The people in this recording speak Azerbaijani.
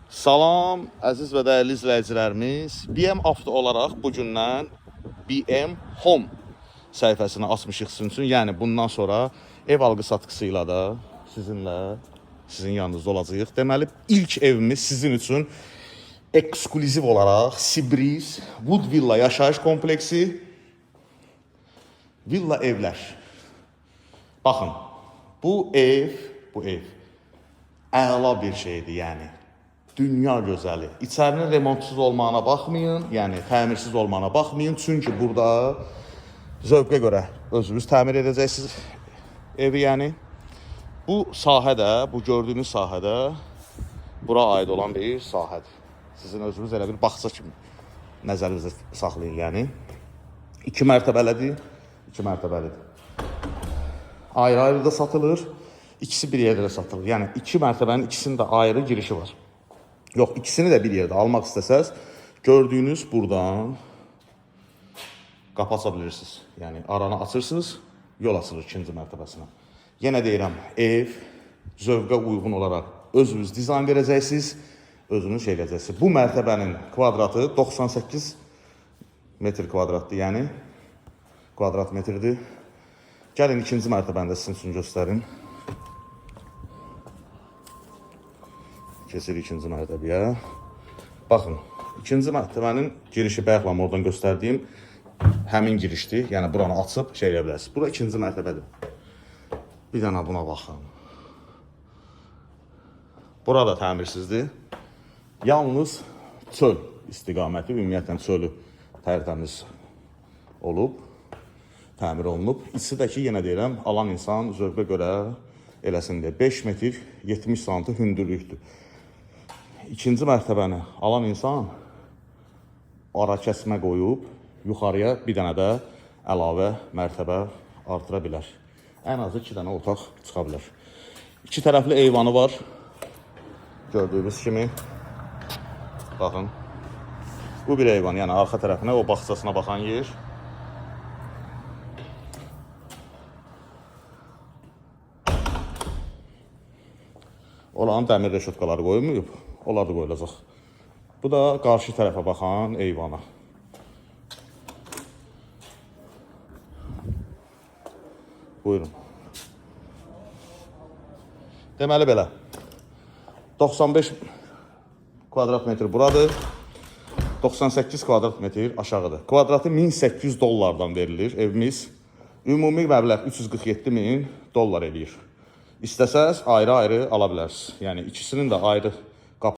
Salam, əziz və dəyərli izləyicilərimiz. BM Avto olaraq bugündən BM Home səhifəsini açmışıq sizin üçün. Yəni bundan sonra ev alqı satqısı ilə də sizin yanınızda olacağıq. Deməli, ilk evimiz sizin üçün ekskluziv olaraq Sibris Wood Villa yaşayış kompleksi villa evlər. Baxın, bu ev əla bir şeydir, yəni. Dünya gözəli. İçərinin remontsuz olmağına baxmayın, yəni təmirsiz olmağına baxmayın. Çünki burada zövqə görə özünüz təmir edəcəksiniz evi, yəni. Bu sahədə, bu gördüyünüz sahədə bura aid olan bir sahədir. Sizin özünüz elə bir bağça kimi nəzərinizə saxlayın, yəni. 2 mərtəbəlidir. Ayrı-ayrı da satılır. İkisi bir yerdə satılır. Yəni 2 mərtəbənin ikisinin də ayrı girişi var. Yox, ikisini də bir yerdə almaq istəsəz, gördüyünüz buradan qapı aça bilirsiniz. Yəni aranı açırsınız, yol açılır ikinci mərtəbəsinə. Yenə deyirəm, ev zövqə uyğun olaraq özünüz dizayn verəcəksiniz, özünüz şey edəcəksiniz. Bu mərtəbənin kvadratı 98 metr kvadratdır, yəni kvadrat metrdir. Gəlin ikinci mərtəbəni də sizin üçün göstərin. Kesirik ikinci mərtəbəyə. Baxın, ikinci mərtəbənin girişi bayaqla oradan göstərdiyim həmin girişdir. Yəni buranı açıb şey edə bilərsiniz. Bura ikinci mərtəbədir. Bir dənə buna baxın. Burada təmirsizdir. Yalnız çöl istiqaməti, ümumiyyətlə çölü tərtəmiz olub, təmir olunub. İkisi də ki, yenə deyirəm, alan insan zövqə görə eləsin deyə 5 metr 70 sm hündürlükdür. İkinci mərtəbəni alan insan ara kəsmə qoyub, yuxarıya bir dənə də əlavə mərtəbə artıra bilər. Ən azı 2 dənə otaq çıxa bilər. 2 tərəfli eyvanı var. Gördüyünüz kimi. Baxın. Bu bir eyvan, yəni arxa tərəfinə, o bağçasına baxan yer. Olan dəmir reşotkaları qoyulmayıb. Onlar da qoyulacaq. Bu da qarşı tərəfə baxan eyvana. Buyurun. Deməli belə. 95 kvadrat metr buradır. 98 kvadrat metr aşağıdır. Kvadratı $1800 verilir evimiz. Ümumi məbləğ $347.000 eləyir. İstəsəz ayrı-ayrı ala bilərsiniz. Yəni ikisinin də ayrı